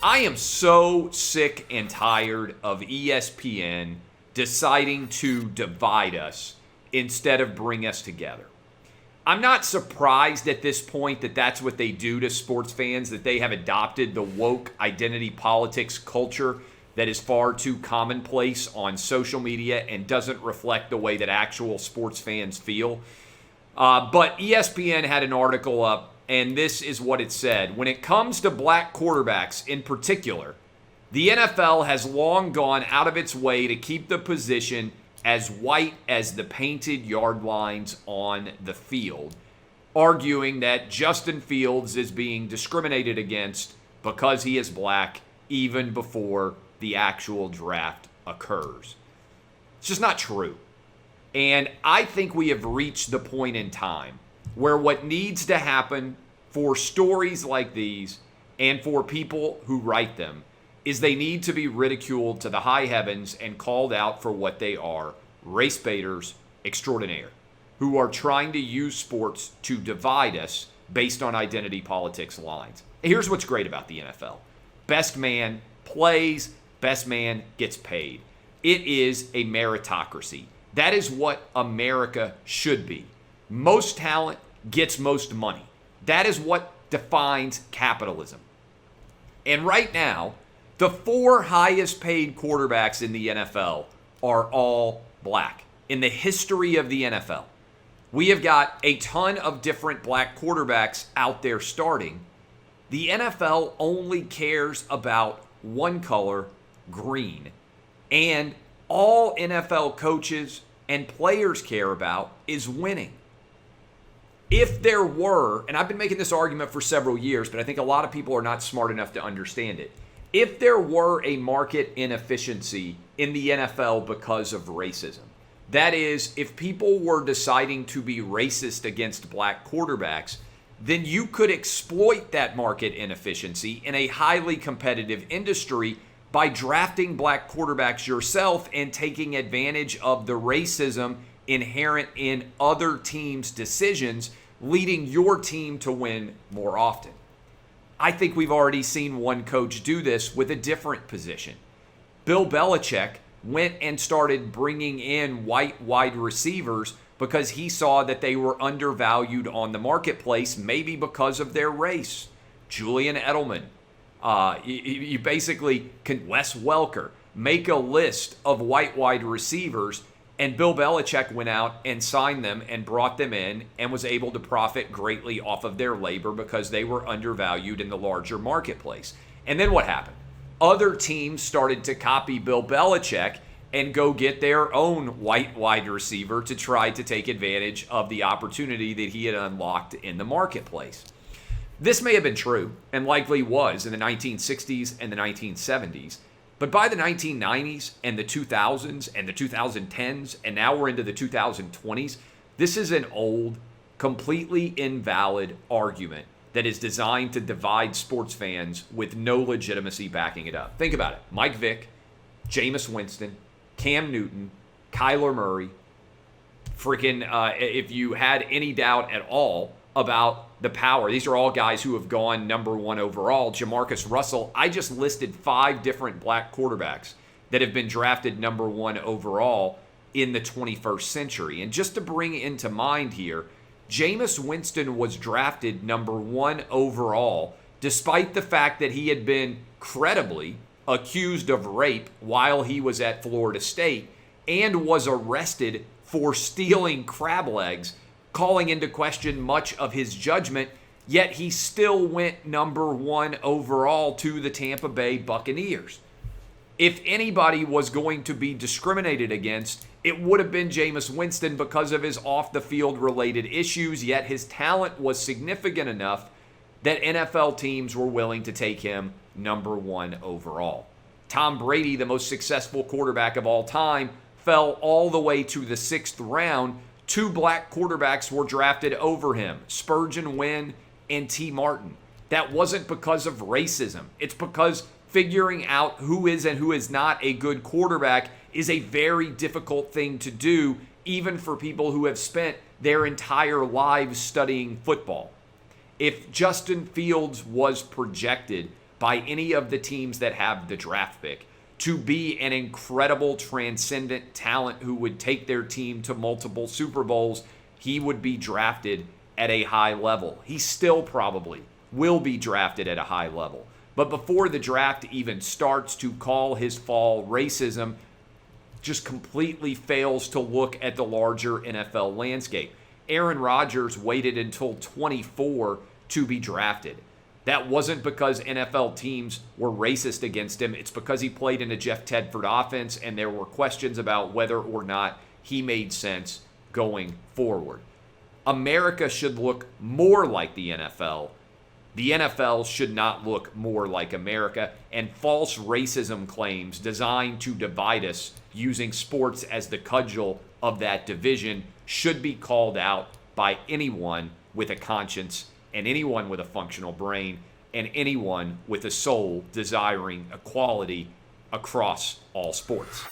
I am so sick and tired of ESPN deciding to divide us instead of bring us together. I'm not surprised at this point that that's what they do to sports fans, that they have adopted the woke identity politics culture that is far too commonplace on social media and doesn't reflect the way that actual sports fans feel. But ESPN had an article up, and this is what it said. When it comes to black quarterbacks in particular, the NFL has long gone out of its way to keep the position as white as the painted yard lines on the field, arguing that Justin Fields is being discriminated against because he is black even before the actual draft occurs. It's just not true. And I think we have reached the point in time where what needs to happen for stories like these and for people who write them is they need to be ridiculed to the high heavens and called out for what they are, race baiters extraordinaire, who are trying to use sports to divide us based on identity politics lines. Here's what's great about the NFL. Best man plays, best man gets paid. It is a meritocracy. That is what America should be. Most talent gets most money. That is what defines capitalism. And right now, the 4 highest paid quarterbacks in the NFL are all black. In the history of the NFL, we have got a ton of different black quarterbacks out there starting. The NFL only cares about one color, green. And all NFL coaches and players care about is winning. If there were, and I've been making this argument for several years, but I think a lot of people are not smart enough to understand it. If there were a market inefficiency in the NFL because of racism, that is, if people were deciding to be racist against black quarterbacks, then you could exploit that market inefficiency in a highly competitive industry by drafting black quarterbacks yourself and taking advantage of the racism inherent in other teams' decisions, leading your team to win more often. I think we've already seen one coach do this with a different position. Bill Belichick went and started bringing in white wide receivers because he saw that they were undervalued on the marketplace, maybe because of their race. Julian Edelman, you basically can, Wes Welker, make a list of white wide receivers, and Bill Belichick went out and signed them and brought them in and was able to profit greatly off of their labor because they were undervalued in the larger marketplace. And then what happened? Other teams started to copy Bill Belichick and go get their own white wide receiver to try to take advantage of the opportunity that he had unlocked in the marketplace. This may have been true, and likely was, in the 1960s and the 1970s. But by the 1990s and the 2000s and the 2010s, and now we're into the 2020s, this is an old, completely invalid argument that is designed to divide sports fans with no legitimacy backing it up. Think about it. Mike Vick, Jameis Winston, Cam Newton, Kyler Murray. If you had any doubt at all about the power, these are all guys who have gone number 1 overall. Jamarcus Russell, I just listed 5 different black quarterbacks that have been drafted number 1 overall in the 21st century. And just to bring into mind here, Jameis Winston was drafted number 1 overall, despite the fact that he had been credibly accused of rape while he was at Florida State and was arrested for stealing crab legs, calling into question much of his judgment, yet he still went number 1 overall to the Tampa Bay Buccaneers. If anybody was going to be discriminated against, it would have been Jameis Winston because of his off-the-field related issues, yet his talent was significant enough that NFL teams were willing to take him number 1 overall. Tom Brady, the most successful quarterback of all time, fell all the way to the 6th round. 2 black quarterbacks were drafted over him, Spurgeon Wynn and T. Martin. That wasn't because of racism. It's because figuring out who is and who is not a good quarterback is a very difficult thing to do, even for people who have spent their entire lives studying football. If Justin Fields was projected by any of the teams that have the draft pick to be an incredible, transcendent talent who would take their team to multiple Super Bowls, he would be drafted at a high level. He still probably will be drafted at a high level. But before the draft even starts, to call his fall racism just completely fails to look at the larger NFL landscape. Aaron Rodgers waited until 24 to be drafted. That wasn't because NFL teams were racist against him. It's because he played in a Jeff Tedford offense, and there were questions about whether or not he made sense going forward. America should look more like the NFL. The NFL should not look more like America, and false racism claims designed to divide us using sports as the cudgel of that division should be called out by anyone with a conscience and anyone with a functional brain and anyone with a soul desiring equality across all sports.